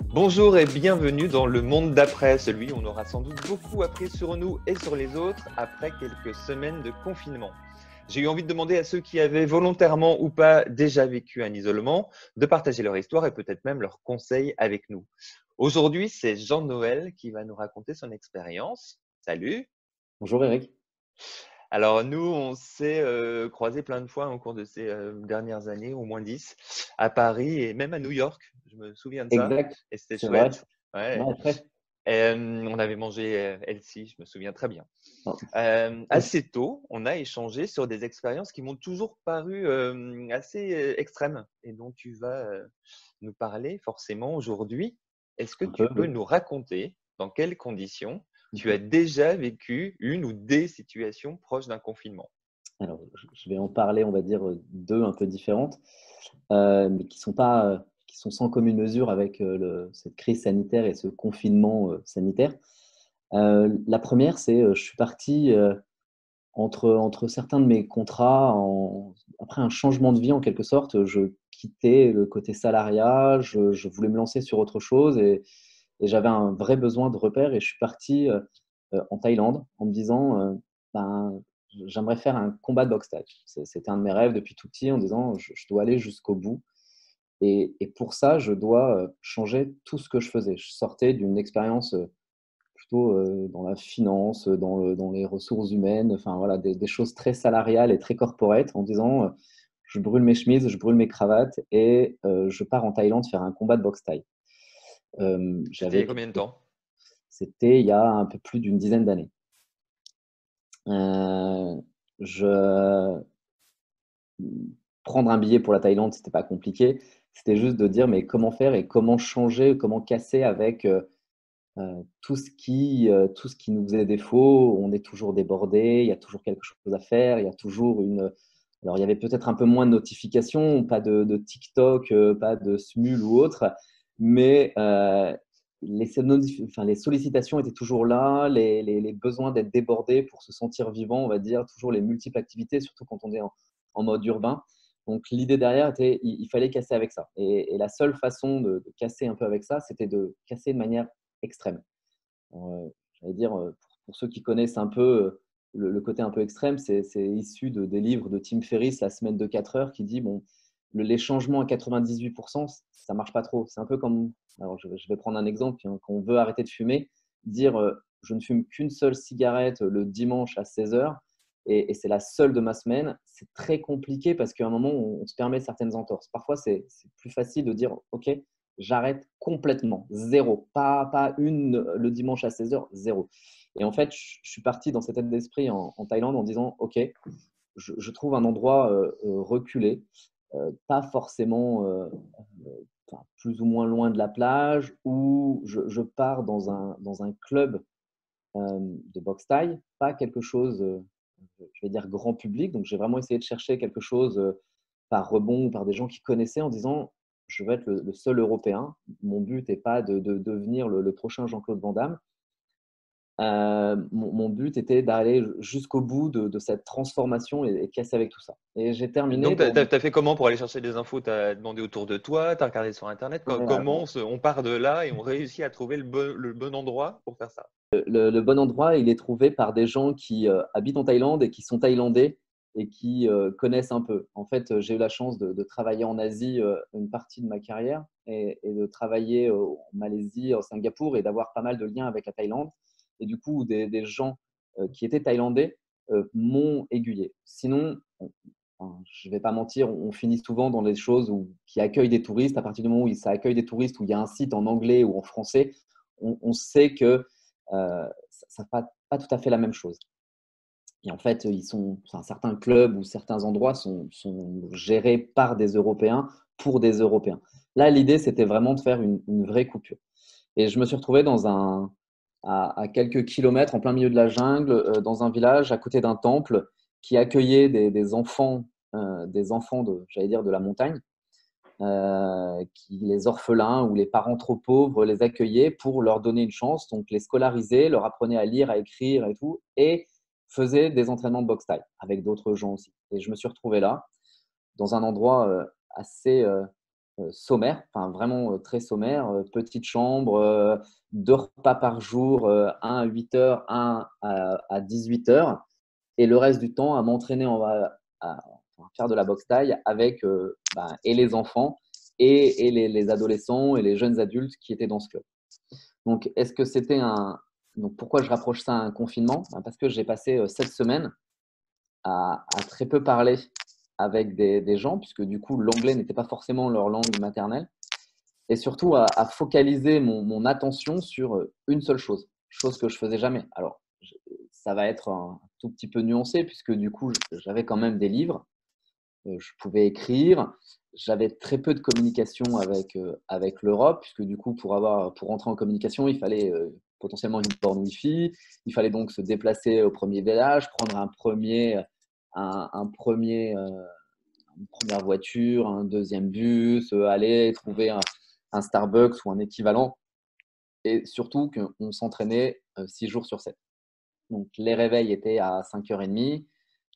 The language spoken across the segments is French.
Bonjour et bienvenue dans le monde d'après, celui où on aura sans doute beaucoup appris sur nous et sur les autres après quelques semaines de confinement. J'ai eu envie de demander à ceux qui avaient volontairement ou pas déjà vécu un isolement de partager leur histoire et peut-être même leurs conseils avec nous. Aujourd'hui, c'est Jean-Noël qui va nous raconter son expérience. Salut! Bonjour Eric. Alors nous, on s'est croisés plein de fois au cours de ces dernières années, au moins 10, à Paris et même à New York. Je me souviens de ça Exact, et c'était c'est vrai. chouette. Ouais. Ouais, très. On avait mangé healthy, je me souviens très bien. Non. Assez tôt, on a échangé sur des expériences qui m'ont toujours paru assez extrêmes et dont tu vas nous parler forcément aujourd'hui. Est-ce que Un peu, tu peux oui. nous raconter dans quelles conditions tu as Mhm. déjà vécu une ou des situations proches d'un confinement? Alors, je vais en parler, on va dire, deux un peu différentes, mais qui sont pas, qui sont sans commune mesure avec cette crise sanitaire et ce confinement sanitaire. La première, c'est je suis parti entre certains de mes contrats, après un changement de vie en quelque sorte. Je quittais le côté salariat, je voulais me lancer sur autre chose et j'avais un vrai besoin de repères et je suis parti en Thaïlande en me disant ben, j'aimerais faire un combat de boxe thaï. C'était un de mes rêves depuis tout petit en disant je dois aller jusqu'au bout et pour ça, je dois changer tout ce que je faisais. Je sortais d'une expérience plutôt dans la finance, dans les ressources humaines, enfin voilà, des choses très salariales et très corporate en disant je brûle mes chemises, je brûle mes cravates et je pars en Thaïlande faire un combat de boxe thaï. C'était il y a J'avais combien de temps? C'était il y a un peu plus d'une dizaine d'années. Euh, je... Prendre un billet pour la Thaïlande, c'était pas compliqué. C'était juste de dire mais comment faire et comment changer, comment casser avec tout ce qui nous faisait défaut. On est toujours débordé, il y a toujours quelque chose à faire, il y a toujours une. Alors il y avait peut-être un peu moins de notifications, pas de TikTok, pas de Smule ou autre, mais les sollicitations étaient toujours là, les besoins d'être débordé pour se sentir vivant, on va dire, toujours les multiples activités, surtout quand on est en mode urbain. Donc l'idée derrière était, il fallait casser avec ça. Et la seule façon de casser un peu avec ça, c'était de casser de manière extrême. J'allais dire, pour ceux qui connaissent un peu le côté un peu extrême, c'est issu des livres de Tim Ferriss, La semaine de 4 heures, qui dit bon, les changements à 98%, ça marche pas trop. C'est un peu comme, alors je vais prendre un exemple, hein, quand on veut arrêter de fumer, dire je ne fume qu'une seule cigarette le dimanche à 16 heures et c'est la seule de ma semaine, c'est très compliqué parce qu'à un moment, on se permet certaines entorses. Parfois, c'est plus facile de dire ok, j'arrête complètement, zéro, pas une le dimanche à 16 heures, zéro. Et en fait, je suis parti dans cet état d'esprit en Thaïlande en disant ok, je trouve un endroit reculé, pas forcément enfin, plus ou moins loin de la plage, où je pars dans un club de boxe thaï, pas quelque chose, je vais dire, grand public. Donc, j'ai vraiment essayé de chercher quelque chose par rebond ou par des gens qui connaissaient en disant je veux être le seul Européen. Mon but n'est pas de devenir le prochain Jean-Claude Van Damme. Mon but était d'aller jusqu'au bout de cette transformation et casser avec tout ça. Et j'ai terminé Donc, tu dans. as fait comment pour aller chercher des infos? Tu as demandé autour de toi, tu as regardé sur Internet. Ouais, Comment alors, on part de là et on réussit à trouver le bon endroit pour faire ça? le bon endroit, il est trouvé par des gens qui habitent en Thaïlande et qui sont thaïlandais et qui connaissent un peu. En fait, j'ai eu la chance de travailler en Asie une partie de ma carrière et de travailler en Malaisie, au Singapour et d'avoir pas mal de liens avec la Thaïlande. Et du coup, des gens qui étaient thaïlandais m'ont aiguillé. Sinon, enfin, je ne vais pas mentir, on finit souvent dans des choses qui accueillent des touristes. À partir du moment où ça accueille des touristes, où il y a un site en anglais ou en français, on sait que ça ne pas tout à fait la même chose. Et en fait, enfin, certains clubs ou certains endroits sont gérés par des Européens pour des Européens. Là, l'idée, c'était vraiment de faire une vraie coupure. Et je me suis retrouvé à quelques kilomètres, en plein milieu de la jungle, dans un village à côté d'un temple qui accueillait des enfants, j'allais dire, de la montagne. les orphelins ou les parents trop pauvres les accueillaient pour leur donner une chance, donc les scolariser, leur apprenaient à lire, à écrire et tout, et faisaient des entraînements de boxe thaï avec d'autres gens aussi. Et je me suis retrouvé là, dans un endroit assez sommaire, enfin vraiment très sommaire, petite chambre, 2 repas par jour, un à 8 heures, un à 18 heures, et le reste du temps à m'entraîner à faire de la boxe thaï avec et les enfants et les adolescents et les jeunes adultes qui étaient dans ce club. Donc, est-ce que c'était un… Donc, pourquoi je rapproche ça à un confinement? Parce que j'ai passé 7 semaines à très peu parler avec des gens, puisque du coup, l'anglais n'était pas forcément leur langue maternelle, et surtout à focaliser mon attention sur une seule chose, chose que je faisais jamais. Alors, ça va être un tout petit peu nuancé, puisque du coup, j'avais quand même des livres, je pouvais écrire, j'avais très peu de communication avec l'Europe, puisque du coup, pour rentrer en communication, il fallait potentiellement une borne Wi-Fi, il fallait donc se déplacer au premier village, prendre un premier une première voiture, un deuxième bus, aller trouver un Starbucks ou un équivalent. Et surtout qu'on s'entraînait 6 jours sur 7. Donc, les réveils étaient à 5h30,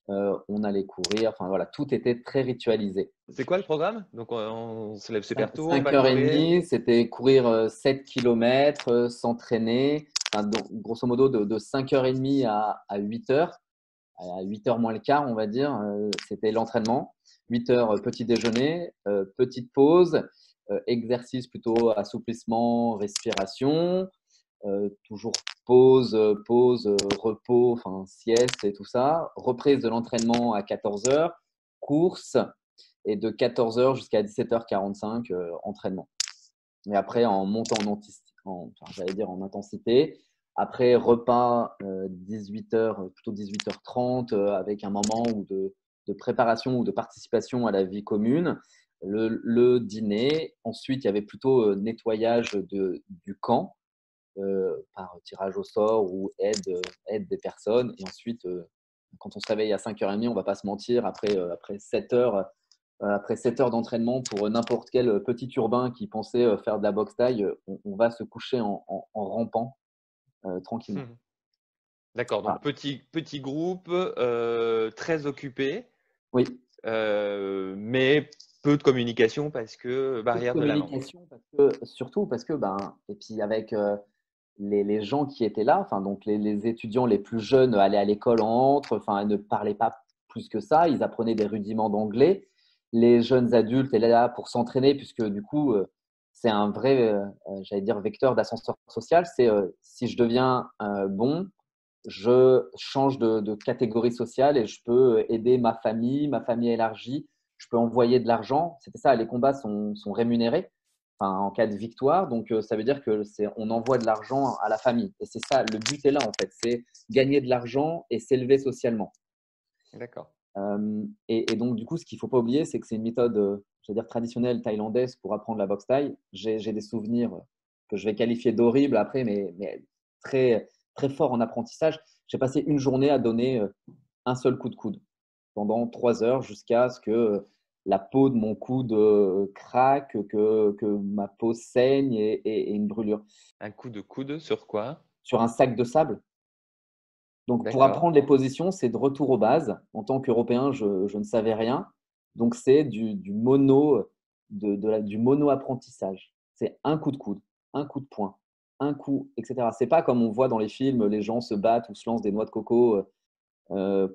on allait courir, enfin voilà, tout était très ritualisé. C'est quoi le programme? Donc, on se lève super tôt, on va courir. 5h30, c'était courir 7 km, s'entraîner. Enfin, donc, grosso modo, de 5h30 à 8h, à 8h moins le quart, on va dire, c'était l'entraînement. 8h, petit déjeuner, petite pause, exercice plutôt assouplissement, respiration, toujours pause, repos, enfin sieste et tout ça. Reprise de l'entraînement à 14h, course, et de 14h jusqu'à 17h45, entraînement. Et après, en montant en intensité. Après, repas 18h, plutôt 18h30, avec un moment de préparation ou de participation à la vie commune. Le dîner. Ensuite, il y avait plutôt nettoyage du camp par tirage au sort ou aide des personnes. Et ensuite, quand on se réveille à 5h30, on ne va pas se mentir, après 7 heures, après 7 heures d'entraînement, pour n'importe quel petit urbain qui pensait faire de la boxe taille, on va se coucher en rampant tranquillement. D'accord, donc Voilà. petit groupe, très occupé, Oui, mais peu de communication parce que peu de barrière de la langue. communication, surtout parce que, et puis avec les gens qui étaient là, enfin, donc les étudiants les plus jeunes allaient à l'école entre, enfin, ne parlaient pas plus que ça, ils apprenaient des rudiments d'anglais. Les jeunes adultes étaient là pour s'entraîner, puisque du coup, c'est un vrai, j'allais dire, vecteur d'ascenseur social. C'est si je deviens bon, je change de catégorie sociale et je peux aider ma famille élargie, je peux envoyer de l'argent. C'était ça, les combats sont rémunérés, enfin, en cas de victoire. Donc, ça veut dire on envoie de l'argent à la famille. Et c'est ça, le but est là en fait, c'est gagner de l'argent et s'élever socialement. D'accord. Et donc, du coup, ce qu'il ne faut pas oublier, c'est que c'est une méthode, j'allais dire, traditionnelle thaïlandaise pour apprendre la boxe thaï. J'ai des souvenirs que je vais qualifier d'horribles après, mais très, très forts en apprentissage. J'ai passé une journée à donner un seul coup de coude pendant 3 heures jusqu'à ce que la peau de mon coude craque, que ma peau saigne et une brûlure. Un coup de coude sur quoi? Sur un sac de sable. Donc, pour D'accord. apprendre les positions, c'est de retour aux bases. En tant qu'Européen, je ne savais rien. Donc, c'est du mono-apprentissage. C'est un coup de coude, un coup de poing, un coup, etc. C'est pas comme on voit dans les films, les gens se battent ou se lancent des noix de coco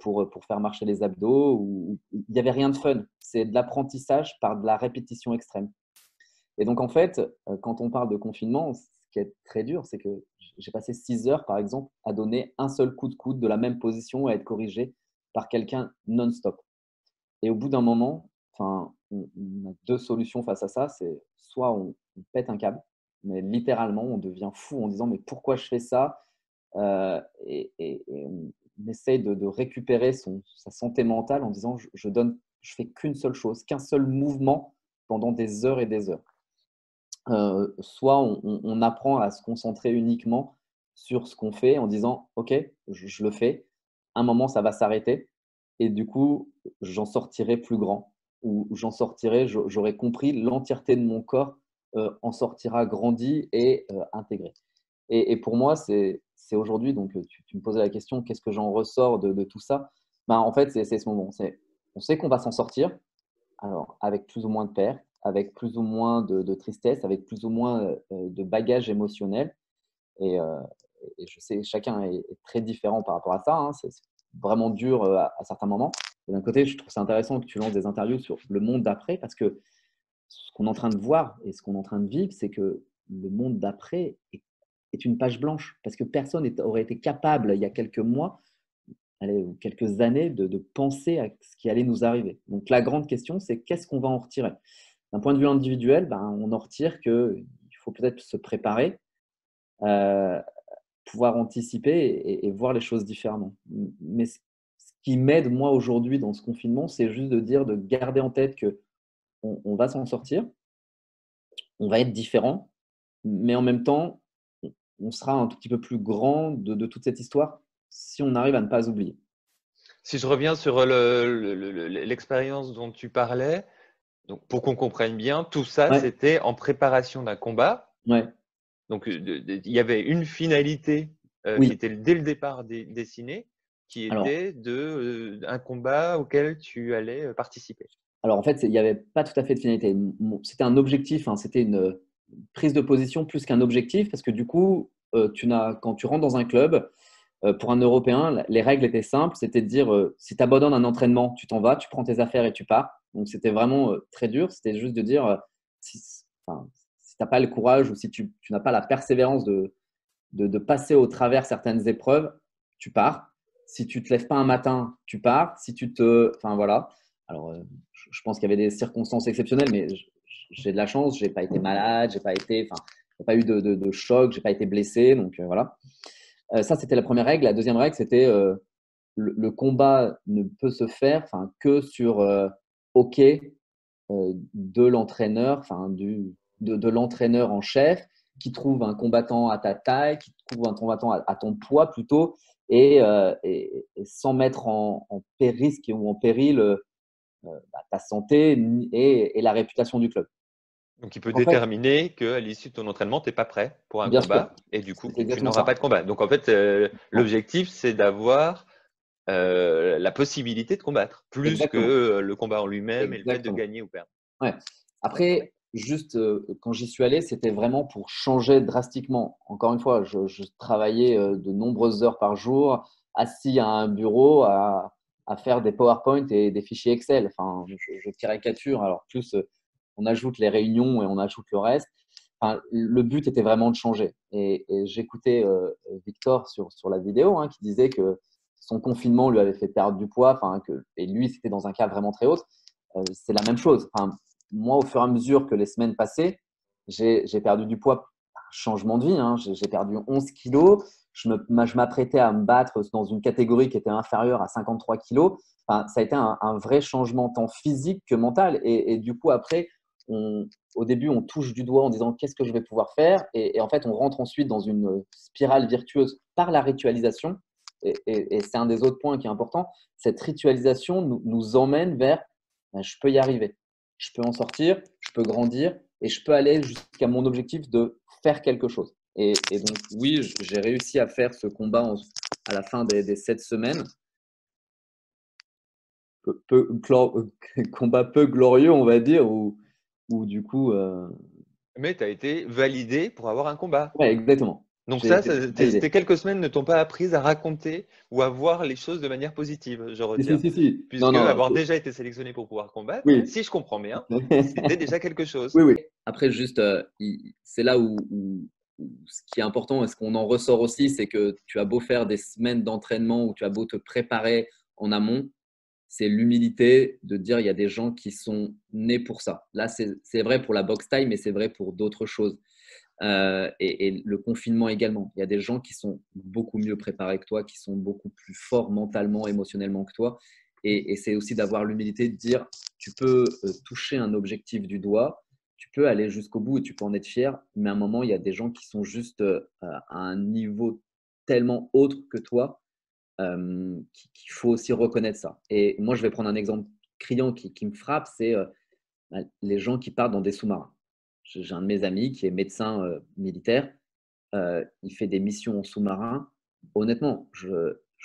pour faire marcher les abdos. Il n'y avait rien de fun. C'est de l'apprentissage par de la répétition extrême. Et donc, en fait, quand on parle de confinement, ce qui est très dur, c'est que j'ai passé 6 heures, par exemple, à donner un seul coup de coude de la même position et à être corrigé par quelqu'un non-stop. Et au bout d'un moment, enfin, on a deux solutions face à ça. C'est soit on pète un câble, mais littéralement, on devient fou en disant mais pourquoi je fais ça et on essaye de récupérer sa santé mentale en disant je fais qu'une seule chose, qu'un seul mouvement pendant des heures et des heures. Soit on apprend à se concentrer uniquement sur ce qu'on fait en disant: «OK, je le fais. Un moment, ça va s'arrêter et du coup, j'en sortirai plus grand où j'en sortirai, j'aurai compris l'entièreté de mon corps en sortira grandi et intégré. Et pour moi, c'est aujourd'hui, donc tu me posais la question, qu'est-ce que j'en ressors de tout ça? Ben, en fait, c'est ce moment. On sait qu'on va s'en sortir, alors avec plus ou moins de pertes, avec plus ou moins de tristesse, avec plus ou moins de bagages émotionnels. Et, euh, et je sais, chacun est très différent par rapport à ça, hein. C'est vraiment dur à certains moments. Et d'un côté, je trouve ça intéressant que tu lances des interviews sur le monde d'après, parce que ce qu'on est en train de voir et ce qu'on est en train de vivre, c'est que le monde d'après est une page blanche, parce que personne aurait été capable, il y a quelques mois, allez, ou quelques années, de penser à ce qui allait nous arriver. Donc la grande question, c'est qu'est-ce qu'on va en retirer? D'un point de vue individuel, ben, on en retire qu'il faut peut-être se préparer, euh, pouvoir anticiper et voir les choses différemment. Mais ce qui m'aide, moi, aujourd'hui, dans ce confinement, c'est juste de dire, de garder en tête que on va s'en sortir, on va être différent, mais en même temps, on sera un tout petit peu plus grand de toute cette histoire si on arrive à ne pas oublier. Si je reviens sur l'expérience dont tu parlais, donc pour qu'on comprenne bien, tout ça, Ouais, c'était en préparation d'un combat. ouais, Donc, il y avait une finalité qui oui. était dès le départ dessinée, qui Alors, était un combat auquel tu allais participer. en fait, il n'y avait pas tout à fait de finalité. C'était un objectif, hein, c'était une prise de position plus qu'un objectif, parce que du coup, quand tu rentres dans un club, pour un Européen, les règles étaient simples. C'était de dire, si tu abandonnes un entraînement, tu t'en vas, tu prends tes affaires et tu pars. Donc, c'était vraiment très dur. C'était juste de dire, si, enfin, si tu n'as pas le courage ou si tu n'as pas la persévérance de passer au travers certaines épreuves, tu pars. Si tu ne te lèves pas un matin, tu pars. Si tu te… Enfin, voilà. Alors, je pense qu'il y avait des circonstances exceptionnelles, mais j'ai de la chance. Je n'ai pas été malade, j'ai pas été… Enfin, il n'y a pas eu de choc, je n'ai pas été blessé. Donc, voilà. Ça, c'était la première règle. La deuxième règle, c'était le combat ne peut se faire que sur OK de l'entraîneur, de l'entraîneur en chef, qui trouve un combattant à ta taille, qui trouve un combattant à ton poids plutôt, et sans mettre en risque ou en péril ta santé et la réputation du club. Donc, il peut Donc en fait, déterminer qu'à l'issue de ton entraînement, tu n'es pas prêt pour un bien sûr, combat et du coup c'est que tu exactement n'auras pas ça. de combat. Donc, en fait, Bon, l'objectif, c'est d'avoir la possibilité de combattre, plus que exactement, le combat en lui-même et le fait de exactement. gagner ou perdre. Ouais. Après, juste quand j'y suis allé, c'était vraiment pour changer drastiquement. Encore une fois, je travaillais de nombreuses heures par jour, assis à un bureau, à faire des PowerPoint et des fichiers Excel. Enfin, je caricature. Alors, plus on ajoute les réunions et on ajoute le reste. Enfin, le but était vraiment de changer. Et j'écoutais Victor sur la vidéo qui disait que son confinement lui avait fait perdre du poids. Enfin, et lui, c'était dans un cas vraiment très haut. C'est la même chose. Enfin, moi, au fur et à mesure que les semaines passaient, j'ai perdu du poids. Changement de vie, j'ai perdu 11 kilos. Je m'apprêtais à me battre dans une catégorie qui était inférieure à 53 kilos. Enfin, ça a été un vrai changement tant physique que mental. Et du coup, après, au début, on touche du doigt en disant qu'est-ce que je vais pouvoir faire. Et en fait, on rentre ensuite dans une spirale virtueuse par la ritualisation. Et c'est un des autres points qui est important. Cette ritualisation nous emmène vers ben, je peux y arriver, je peux en sortir, je peux grandir et je peux aller jusqu'à mon objectif de faire quelque chose. Et donc, oui, j'ai réussi à faire ce combat à la fin des 7 semaines. Combat peu glorieux, on va dire, où du coup, Mais tu as été validé pour avoir un combat. ouais, exactement. Donc J'ai ça, été tes validé. quelques semaines ne t'ont pas appris à raconter ou à voir les choses de manière positive, je Si, si, retiens. si, si. Non, Puisque non, avoir déjà été sélectionné pour pouvoir combattre, oui. si je comprends bien, c'était déjà quelque chose. Oui, oui. Après, juste, c'est là où ce qui est important et ce qu'on en ressort aussi, c'est que tu as beau faire des semaines d'entraînement ou tu as beau te préparer en amont, c'est l'humilité de dire il y a des gens qui sont nés pour ça. Là, c'est vrai pour la boxe taille, mais c'est vrai pour d'autres choses. Et le confinement également. Il y a des gens qui sont beaucoup mieux préparés que toi, qui sont beaucoup plus forts mentalement, émotionnellement que toi. Et c'est aussi d'avoir l'humilité de dire, tu peux toucher un objectif du doigt, tu peux aller jusqu'au bout et tu peux en être fier, mais à un moment, il y a des gens qui sont juste à un niveau tellement autre que toi qu'il faut aussi reconnaître ça. Et moi, je vais prendre un exemple criant qui me frappe, c'est les gens qui partent dans des sous-marins. J'ai un de mes amis qui est médecin militaire. Il fait des missions en sous-marin. Honnêtement,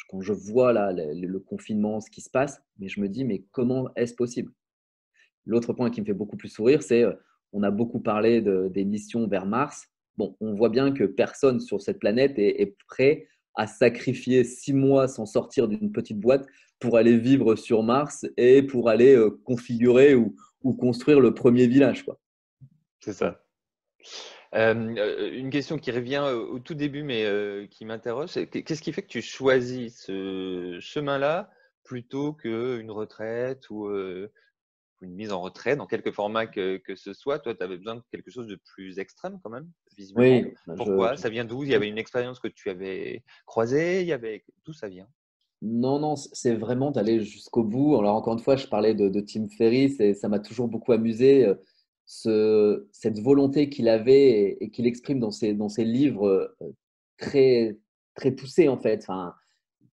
quand je vois là, le confinement, ce qui se passe, mais je me dis, mais comment est-ce possible? L'autre point qui me fait beaucoup plus sourire, c'est on a beaucoup parlé des missions vers Mars. Bon, on voit bien que personne sur cette planète est prêt à sacrifier 6 mois sans sortir d'une petite boîte pour aller vivre sur Mars et pour aller configurer ou construire le premier village, quoi. C'est ça. Une question qui revient au tout début, mais qui m'interroge, c'est qu'est-ce qui fait que tu choisis ce chemin-là plutôt qu'une retraite ou une mise en retrait dans quelque format que ce soit? Toi, tu avais besoin de quelque chose de plus extrême quand même, visiblement. Oui, Pourquoi? Ça vient d'où? Il y avait une expérience que tu avais croisée? D'où ça vient? non, non, c'est vraiment d'aller jusqu'au bout. Alors, encore une fois, je parlais de Tim Ferriss et ça m'a toujours beaucoup amusé, cette volonté qu'il avait et qu'il exprime dans ses livres très, très poussés, en fait. Enfin,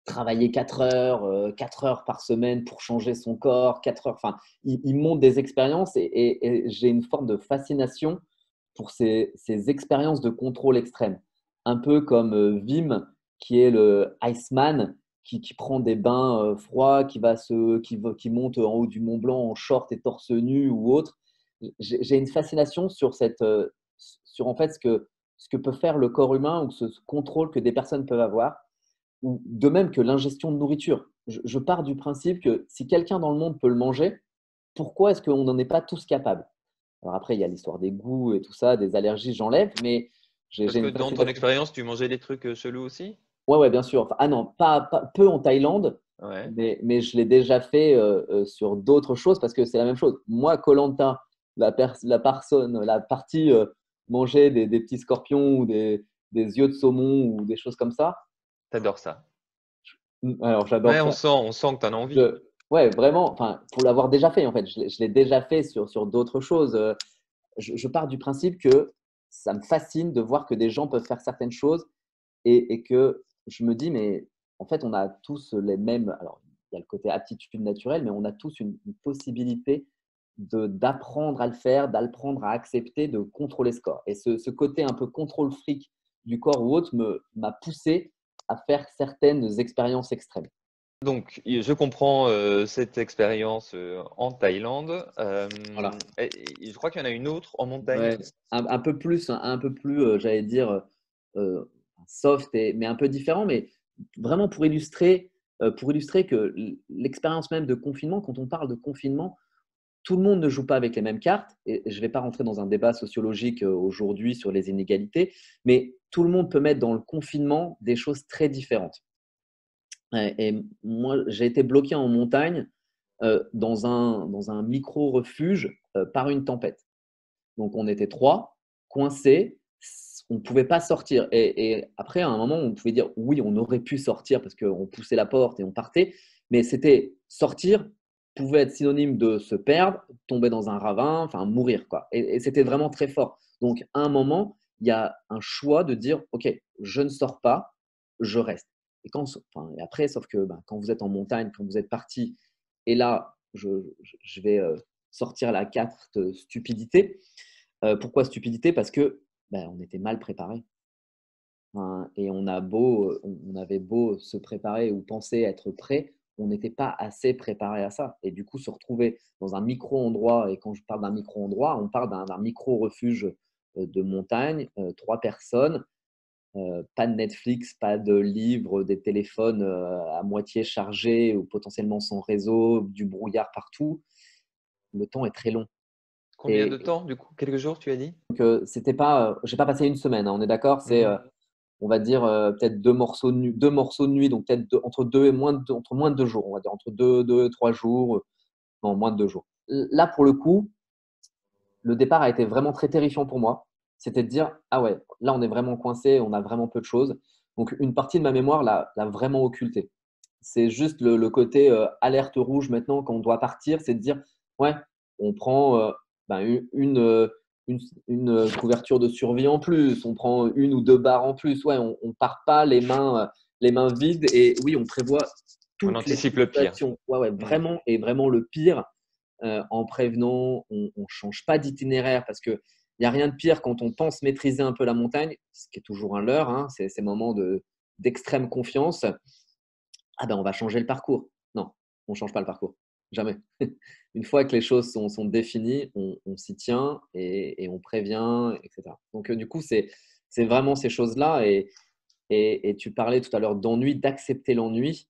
travailler 4 heures par semaine pour changer son corps, 4 heures. Enfin, il montre des expériences et j'ai une forme de fascination pour ces expériences de contrôle extrême. Un peu comme Wim, qui est le Iceman, qui prend des bains froids, qui monte en haut du Mont Blanc en short et torse nu ou autre. J'ai une fascination sur en fait ce que peut faire le corps humain ou ce contrôle que des personnes peuvent avoir, ou de même que l'ingestion de nourriture. Je pars du principe que si quelqu'un dans le monde peut le manger, pourquoi est-ce qu'on n'en est pas tous capables? Alors après, il y a l'histoire des goûts et tout ça, des allergies, j'enlève, mais j'ai Parce que une dans ton fascination. expérience, tu mangeais des trucs chelous aussi? Ouais, ouais, bien sûr. Enfin, ah non, pas peu en Thaïlande, Ouais. mais je l'ai déjà fait sur d'autres choses parce que c'est la même chose. Moi, koh la partie manger des petits scorpions ou des yeux de saumon ou des choses comme ça. T'adores ça. Alors, Ouais, j'adore ça. on sent que tu en as envie. Ouais, vraiment, enfin, pour l'avoir déjà fait, en fait, je l'ai déjà fait sur d'autres choses. Je pars du principe que ça me fascine de voir que des gens peuvent faire certaines choses et que je me dis, mais en fait, on a tous les mêmes. Alors, il y a le côté aptitude naturelle, mais on a tous une possibilité d'apprendre à le faire, d'apprendre à accepter, de contrôler ce corps. Et ce côté un peu contrôle fric du corps ou autre m'a poussé à faire certaines expériences extrêmes. Donc, je comprends cette expérience en Thaïlande. Voilà. Je crois qu'il y en a une autre en montagne. Ouais, un peu plus, j'allais dire, soft mais un peu différent, mais vraiment pour illustrer que l'expérience même de confinement, quand on parle de confinement, tout le monde ne joue pas avec les mêmes cartes et je ne vais pas rentrer dans un débat sociologique aujourd'hui sur les inégalités, mais tout le monde peut mettre dans le confinement des choses très différentes. Et moi, j'ai été bloqué en montagne, dans un micro-refuge, par une tempête. Donc, on était 3, coincés, on ne pouvait pas sortir. Et après, à un moment, on pouvait dire oui, on aurait pu sortir parce qu'on poussait la porte et on partait. Mais c'était sortir pouvait être synonyme de se perdre, tomber dans un ravin, enfin mourir, quoi. Et c'était vraiment très fort. Donc, à un moment, il y a un choix de dire ok, je ne sors pas, je reste. Et après, sauf que quand vous êtes en montagne, quand vous êtes parti, et là, je vais sortir la carte stupidité. Pourquoi stupidité? Parce que on était mal préparé. Enfin, et on avait beau se préparer ou penser être prêt, on n'était pas assez préparé à ça. Et du coup, se retrouver dans un micro-endroit, et quand je parle d'un micro-endroit, on parle d'un micro-refuge de montagne, 3 personnes, pas de Netflix, pas de livres, des téléphones à moitié chargés ou potentiellement sans réseau, du brouillard partout. Le temps est très long. Combien de Et temps, du coup? Quelques jours, tu as dit? donc, c'était pas, j'ai pas passé une semaine, hein, on est d'accord? C'est, Mhm. on va dire, peut-être 2 morceaux de nuit, donc peut-être entre 2 et moins de 2 jours, on va dire entre 2 et 3 jours, non, moins de 2 jours. Là, pour le coup, le départ a été vraiment très terrifiant pour moi. C'était de dire: «Ah ouais, là, on est vraiment coincé, on a vraiment peu de choses». Donc une partie de ma mémoire l'a vraiment occulté. C'est juste le côté, alerte rouge maintenant quand on doit partir, c'est de dire: «Ouais, on prend, une couverture de survie en plus, on prend une ou 2 barres en plus». Ouais, on part pas les mains vides et oui, on prévoit On toutes les anticipe le pire. situations. Ouais, ouais, Hmm. vraiment, et vraiment le pire, en prévenant, on ne change pas d'itinéraire parce qu'il n'y a rien de pire quand on pense maîtriser un peu la montagne, ce qui est toujours un leurre, hein, c'est ces moments d'extrême confiance. Ah ben, on va changer le parcours. Non, on ne change pas le parcours. Jamais. Une fois que les choses sont définies, on s'y tient et on prévient, etc. Donc, du coup, c'est vraiment ces choses-là. Et tu parlais tout à l'heure d'ennui, d'accepter l'ennui.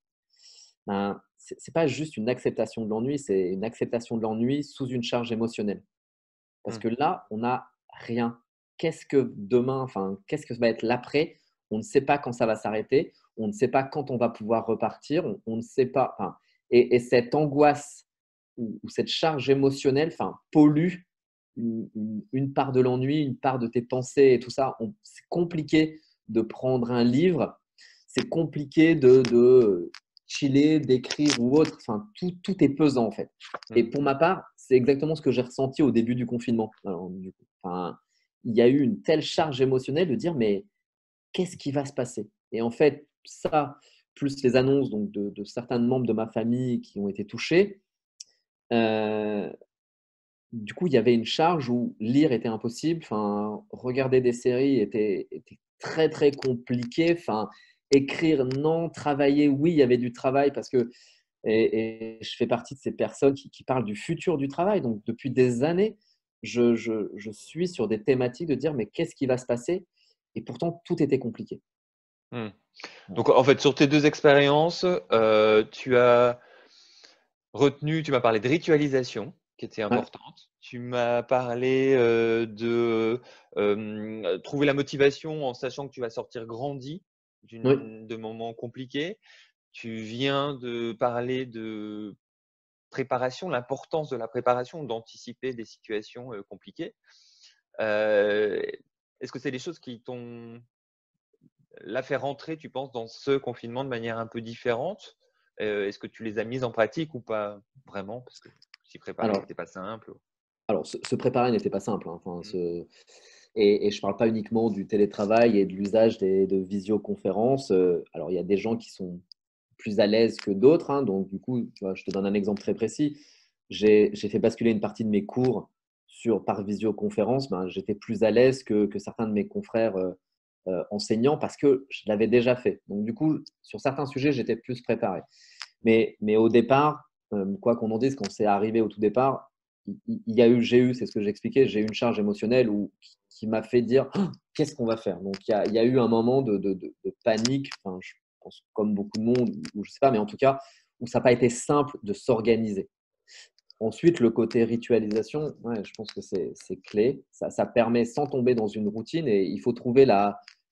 Ben, ce n'est pas juste une acceptation de l'ennui, c'est une acceptation de l'ennui sous une charge émotionnelle. Parce Hmm. que là, on n'a rien. Qu'est-ce que demain, enfin, qu'est-ce que va être l'après? On ne sait pas quand ça va s'arrêter. On ne sait pas quand on va pouvoir repartir. On ne sait pas. Enfin, et cette angoisse ou cette charge émotionnelle, enfin, pollue une part de l'ennui, une part de tes pensées et tout ça. C'est compliqué de prendre un livre. C'est compliqué de chiller, d'écrire ou autre. Enfin, tout est pesant en fait. Et Hmm. pour ma part, c'est exactement ce que j'ai ressenti au début du confinement. Alors, du coup, enfin, il y a eu une telle charge émotionnelle de dire mais qu'est-ce qui va se passer? Et en fait, ça, plus les annonces donc, de certains membres de ma famille qui ont été touchés, euh, du coup, il y avait une charge où lire était impossible, enfin, regarder des séries était très, très compliqué, enfin, écrire, non, travailler, oui, il y avait du travail parce que et je fais partie de ces personnes qui parlent du futur du travail. Donc, depuis des années, je suis sur des thématiques de dire, mais qu'est-ce qui va se passer? Et pourtant, tout était compliqué. Hmm. Donc, en fait, sur tes deux expériences, tu as retenu, tu m'as parlé de ritualisation, qui était Ouais, importante. Tu m'as parlé de trouver la motivation en sachant que tu vas sortir grandi oui, de moments compliqués. Tu viens de parler de préparation, l'importance de la préparation, d'anticiper des situations compliquées. Euh, Est-ce que c'est des choses qui t'ont l'a fait rentrer, tu penses, dans ce confinement de manière un peu différente? Est-ce que tu les as mises en pratique ou pas vraiment? Parce que s'y préparer alors, n'était pas simple. se préparer n'était pas simple, hein. Enfin, Mm. et je ne parle pas uniquement du télétravail et de l'usage de visioconférences. Alors, il y a des gens qui sont plus à l'aise que d'autres, hein. Donc, du coup, tu vois, je te donne un exemple très précis. J'ai fait basculer une partie de mes cours par visioconférence. Ben, j'étais plus à l'aise que certains de mes confrères enseignants parce que je l'avais déjà fait. Donc, du coup, sur certains sujets, j'étais plus préparé. Mais au départ, quoi qu'on en dise, quand c'est arrivé au tout départ, j'ai eu, c'est ce que j'expliquais, j'ai eu une charge émotionnelle qui m'a fait dire oh, qu'est-ce qu'on va faire. Donc il y a eu un moment de panique, enfin, je pense comme beaucoup de monde, ou je sais pas, mais en tout cas, où ça n'a pas été simple de s'organiser. Ensuite, le côté ritualisation, ouais, je pense que c'est clé. Ça permet sans tomber dans une routine et il faut trouver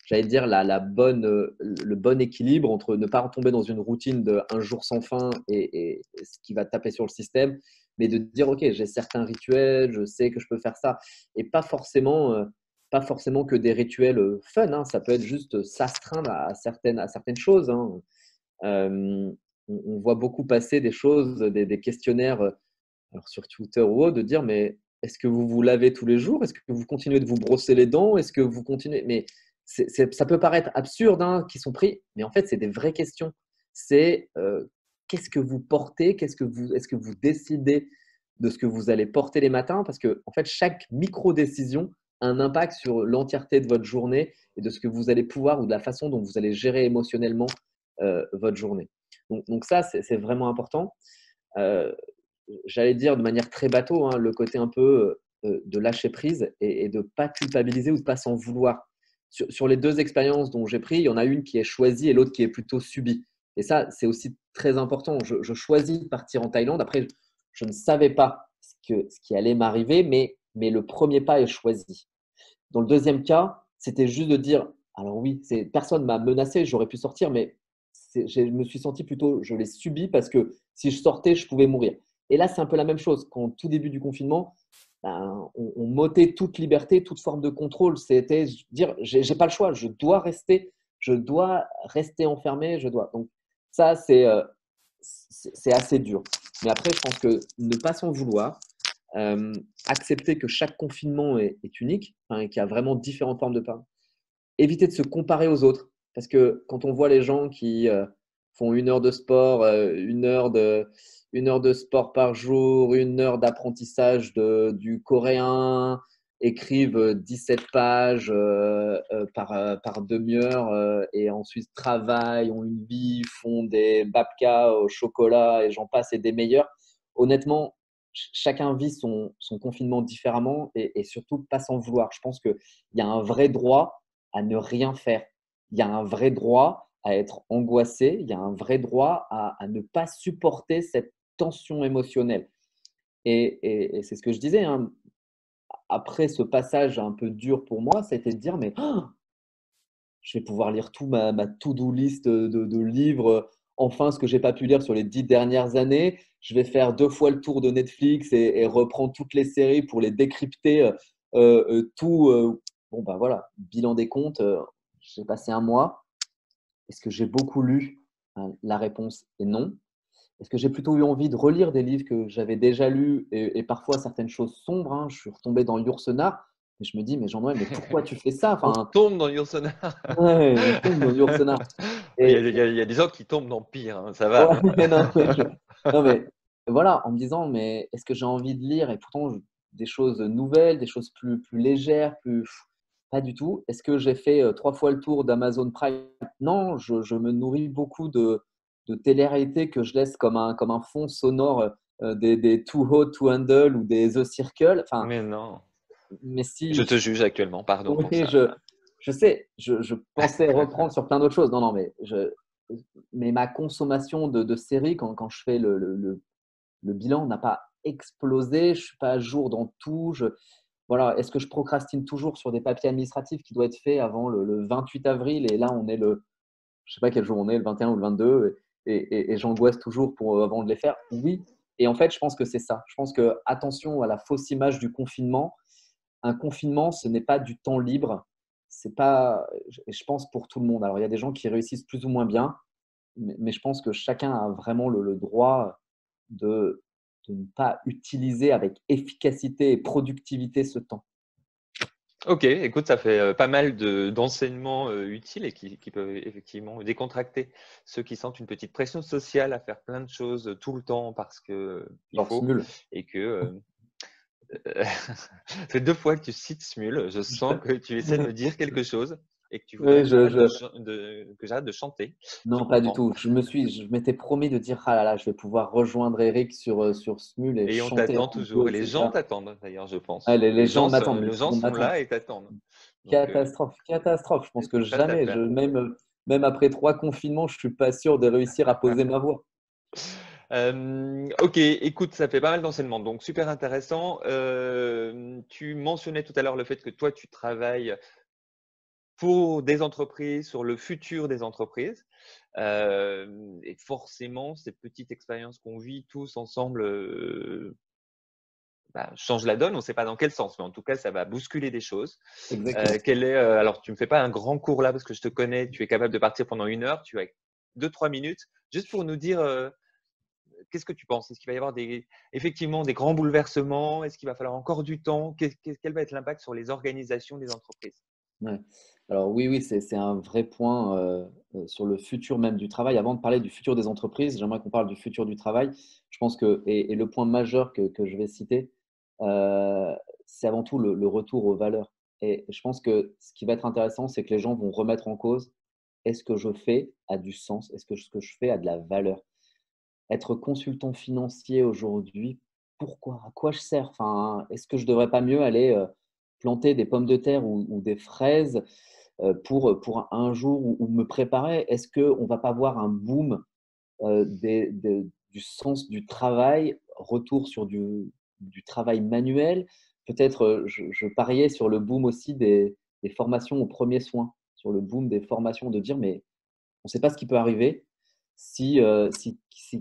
j'allais dire, le bon équilibre entre ne pas tomber dans une routine de un jour sans fin et ce qui va taper sur le système, mais de dire, OK, j'ai certains rituels, je sais que je peux faire ça. Et pas forcément que des rituels fun, hein. Ça peut être juste s'astreindre à certaines choses, hein. Euh, on voit beaucoup passer des choses, des questionnaires alors sur Twitter ou autre, de dire mais est-ce que vous vous lavez tous les jours? Est-ce que vous continuez de vous brosser les dents? Est-ce que vous continuez? Mais ça peut paraître absurde hein, qui sont pris, mais en fait, c'est des vraies questions. C'est qu'est-ce que vous portez? Est-ce que vous décidez de ce que vous allez porter les matins? Parce que en fait, chaque micro-décision a un impact sur l'entièreté de votre journée et de ce que vous allez pouvoir ou de la façon dont vous allez gérer émotionnellement votre journée. Donc ça, c'est vraiment important. Euh, J'allais dire de manière très bateau, hein, le côté un peu de lâcher prise et de ne pas culpabiliser ou de ne pas s'en vouloir. Sur les deux expériences dont j'ai pris, il y en a une qui est choisie et l'autre qui est plutôt subie. Et ça, c'est aussi très important. Je choisis de partir en Thaïlande. Après, je ne savais pas ce qui allait m'arriver, mais le premier pas est choisi. Dans le deuxième cas, c'était juste de dire, alors oui, personne ne m'a menacé, j'aurais pu sortir, mais je me suis senti plutôt, je l'ai subi parce que si je sortais, je pouvais mourir. Et là, c'est un peu la même chose. Quand au tout début du confinement, ben, on m'ôtait toute liberté, toute forme de contrôle. C'était dire, j'ai pas le choix, je dois rester enfermé, je dois. Donc ça, c'est assez dur. Mais après, je pense que ne pas s'en vouloir, accepter que chaque confinement est unique, hein, et qu'il y a vraiment différentes formes de peur. Éviter de se comparer aux autres. Parce que quand on voit les gens qui font 1 heure de sport, 1 heure de sport par jour, 1 heure d'apprentissage du coréen, écrivent 17 pages par demi-heure et ensuite travaillent, ont une vie, font des babkas au chocolat et j'en passe et des meilleurs. Honnêtement, chacun vit son confinement différemment et surtout pas s'en vouloir. Je pense qu'il y a un vrai droit à ne rien faire. Il y a un vrai droit à être angoissé. Il y a un vrai droit à ne pas supporter cette tension émotionnelle. Et c'est ce que je disais, hein. Après ce passage un peu dur pour moi, ça a été de dire, mais je vais pouvoir lire tout ma to-do list de livres, enfin ce que j'ai pas pu lire sur les 10 dernières années. Je vais faire 2 fois le tour de Netflix et reprendre toutes les séries pour les décrypter tout. Bon, bah voilà, bilan des comptes, j'ai passé un mois. Est-ce que j'ai beaucoup lu? La réponse est non. Est-ce que j'ai plutôt eu envie de relire des livres que j'avais déjà lus et parfois certaines choses sombres, hein? Je suis retombé dans Yourcenar et je me dis, mais Jean-Noël, mais pourquoi tu fais ça? On Enfin, tombe dans Yourcenar. ouais, on tombe dans Yourcenar. Il y a, Et, il y a des gens qui tombent dans pire, hein, ça ouais, va. non, mais voilà, en me disant, mais est-ce que j'ai envie de lire? Et pourtant, des choses nouvelles, des choses plus légères, pas du tout. Est-ce que j'ai fait 3 fois le tour d'Amazon Prime? Non, je me nourris beaucoup de télé-réalité que je laisse comme un fond sonore des Too Hot to Handle ou des The Circle. Enfin, Mais non, mais je si, te juge actuellement, pardon pour oui, ça. je sais, je pensais reprendre sur plein d'autres choses. Non, non, mais ma consommation de séries, quand je fais le bilan, n'a pas explosé. Je ne suis pas à jour dans tout. Voilà. Est-ce que je procrastine toujours sur des papiers administratifs qui doivent être faits avant le 28 avril? Et là, on est je ne sais pas quel jour on est, le 21 ou le 22, et j'angoisse toujours avant de les faire. Oui. Et en fait, je pense que c'est ça. Je pense que attention à la fausse image du confinement. Un confinement, ce n'est pas du temps libre. C'est pas, je pense, pour tout le monde. Alors, il y a des gens qui réussissent plus ou moins bien, mais je pense que chacun a vraiment le droit de, de ne pas utiliser avec efficacité et productivité ce temps. Ok, écoute, ça fait pas mal d'enseignements utiles et qui peuvent effectivement décontracter ceux qui sentent une petite pression sociale à faire plein de choses tout le temps parce que il Genre faut Smule. et que ça fait 2 fois que tu cites Smule. Je sens que tu essaies de me dire quelque chose et que tu voudrais Oui, que j'arrête de chanter. Je non, pas du comprends. tout. Je m'étais promis de dire, ah là là, je vais pouvoir rejoindre Eric sur Smule et Et on chanter t'attend un peu, toujours. Et les gens etc. t'attendent d'ailleurs, je Ah, pense. les gens m'attendent, mais Les tout gens le monde sont m'attend. là et t'attendent. Donc, Catastrophe, catastrophe. Je pense que c'est pas ta jamais, peine. même après 3 confinements, je suis pas sûr de réussir à poser ma voix. Ok, écoute, ça fait pas mal d'enseignements, donc super intéressant. Tu mentionnais tout à l'heure le fait que toi, tu travailles pour des entreprises, sur le futur des entreprises. Et forcément, ces petites expériences qu'on vit tous ensemble changent la donne. On ne sait pas dans quel sens, mais en tout cas, ça va bousculer des choses. Exactement. Alors, tu ne me fais pas un grand cours là parce que je te connais, tu es capable de partir pendant 1 heure, tu as 2-3 minutes, juste pour nous dire qu'est-ce que tu penses? Est-ce qu'il va y avoir effectivement des grands bouleversements? Est-ce qu'il va falloir encore du temps? Quel va être l'impact sur les organisations des entreprises? Ouais. Alors oui, oui, c'est un vrai point sur le futur même du travail. Avant de parler du futur des entreprises, j'aimerais qu'on parle du futur du travail. Je pense et le point majeur que je vais citer, euh, c'est avant tout le retour aux valeurs. Et je pense que ce qui va être intéressant, c'est que les gens vont remettre en cause, est-ce que je fais a du sens? Est-ce que ce que je fais a de la valeur? Être consultant financier aujourd'hui, pourquoi? À quoi je sers? Enfin, est-ce que je ne devrais pas mieux aller planter des pommes de terre ou des fraises pour un jour ou me préparer? Est-ce qu'on ne va pas voir un boom du sens du travail, retour sur du travail manuel? Peut-être, je pariais sur le boom aussi des formations aux premiers soins, sur le boom des formations de dire, mais on ne sait pas ce qui peut arriver. Si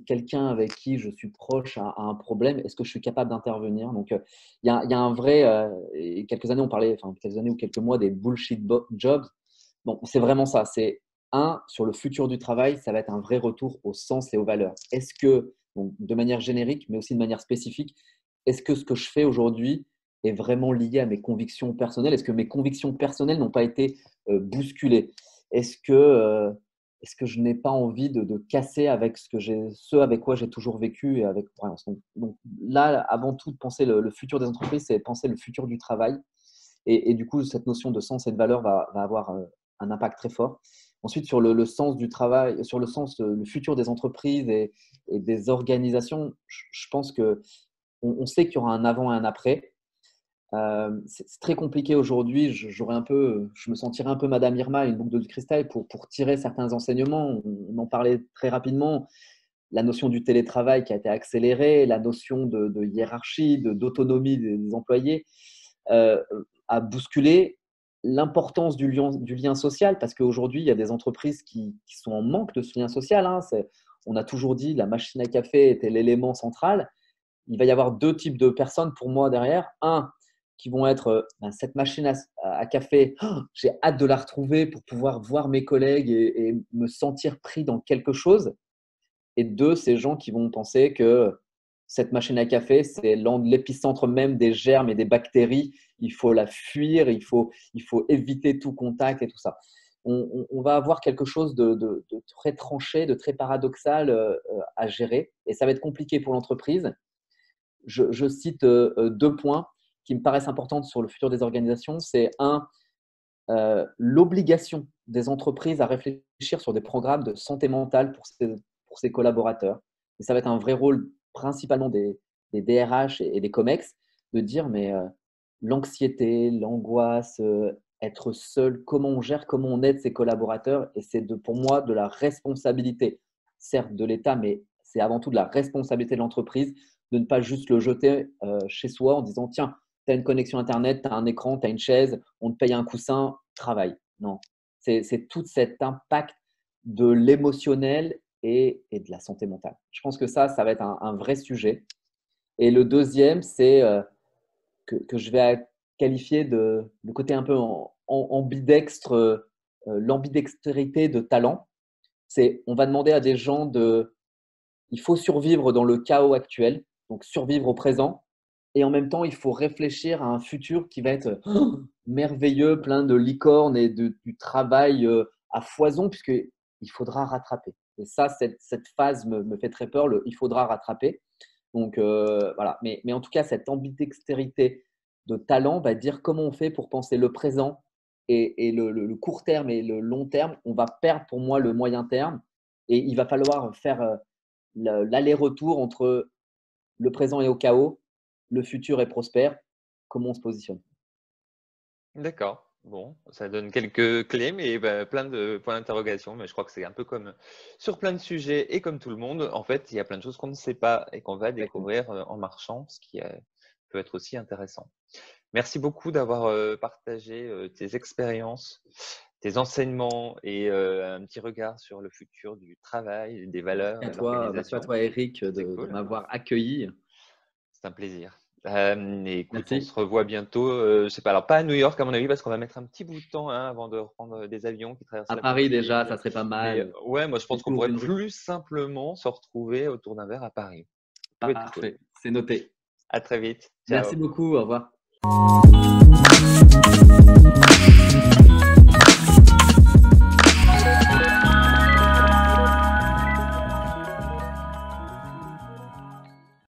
quelqu'un avec qui je suis proche a un problème, est-ce que je suis capable d'intervenir? Donc, il y a un vrai, et quelques années, on parlait, enfin, quelques années ou quelques mois des bullshit jobs. Bon, c'est vraiment ça. C'est sur le futur du travail, ça va être un vrai retour au sens et aux valeurs. Est-ce que, donc, de manière générique, mais aussi de manière spécifique, est-ce que ce que je fais aujourd'hui est vraiment lié à mes convictions personnelles? Est-ce que mes convictions personnelles n'ont pas été bousculées? Est-ce que, est-ce que je n'ai pas envie de casser avec ce avec quoi j'ai toujours vécu et avec donc là, avant tout, de penser le futur des entreprises, c'est penser le futur du travail. Et du coup, cette notion de sens et de valeur va avoir un impact très fort. Ensuite, sur le sens du travail, sur le futur des entreprises et des organisations, je pense qu'on sait qu'il y aura un avant et un après. C'est très compliqué aujourd'hui. Je me sentirais un peu Madame Irma, une boucle de cristal pour tirer certains enseignements. On en parlait très rapidement. La notion du télétravail qui a été accélérée, la notion de hiérarchie, d'autonomie des employés a bousculé l'importance du lien social, parce qu'aujourd'hui, il y a des entreprises qui sont en manque de ce lien social. Hein. On a toujours dit que la machine à café était l'élément central. Il va y avoir deux types de personnes pour moi derrière. Un, qui vont être cette machine à café, j'ai hâte de la retrouver pour pouvoir voir mes collègues et me sentir pris dans quelque chose. Et deux, ces gens qui vont penser que cette machine à café, c'est l'épicentre même des germes et des bactéries. Il faut la fuir, il faut éviter tout contact et tout ça. On va avoir quelque chose de très tranché, de très paradoxal à gérer. Et ça va être compliqué pour l'entreprise. Je cite deux points qui me paraissent importants sur le futur des organisations. C'est l'obligation des entreprises à réfléchir sur des programmes de santé mentale pour ses collaborateurs. Et ça va être un vrai rôle principalement des DRH et des COMEX de dire mais l'anxiété, l'angoisse, être seul, comment on gère, comment on aide ses collaborateurs. Et c'est pour moi de la responsabilité, certes de l'État, mais c'est avant tout de la responsabilité de l'entreprise de ne pas juste le jeter chez soi en disant tiens, tu as une connexion Internet, tu as un écran, tu as une chaise, on te paye un coussin, travaille. Non, c'est tout cet impact de l'émotionnel et de la santé mentale. Je pense que ça va être un vrai sujet. Et le deuxième, c'est que je vais qualifier de le côté un peu ambidextre, l'ambidextrité de talent. On va demander à des gens il faut survivre dans le chaos actuel, donc survivre au présent. Et en même temps, il faut réfléchir à un futur qui va être merveilleux, plein de licornes et du travail à foison, puisqu'il faudra rattraper. Et ça, cette phase me fait très peur, il faudra rattraper. Donc voilà. Mais en tout cas, cette ambidextérité de talent va dire comment on fait pour penser le présent et le court terme et le long terme. On va perdre pour moi le moyen terme et il va falloir faire l'aller-retour entre le présent est au chaos, le futur est prospère. Comment on se positionne? D'accord. Bon, ça donne quelques clés, mais plein de points d'interrogation. Mais je crois que c'est un peu comme sur plein de sujets et comme tout le monde, en fait, il y a plein de choses qu'on ne sait pas et qu'on va découvrir en marchant, ce qui peut être aussi intéressant. Merci beaucoup d'avoir partagé tes expériences, tes enseignements et un petit regard sur le futur du travail, des valeurs, de Merci l'organisation. à toi, Eric, C'était de cool. m'avoir accueilli. C'est un plaisir. Et écoute, on Merci. se revoit bientôt. Je sais pas, alors pas à New York à mon avis, parce qu'on va mettre un petit bout de temps avant de reprendre des avions qui traversent À Paris l'Atlantique. déjà, ça serait pas Mais mal. ouais, moi je pense qu'on Découvre pourrait une rue. plus simplement se retrouver autour d'un verre à Paris. Ça peut être cool. Parfait, c'est noté. À très vite. Merci Ciao. beaucoup, au revoir.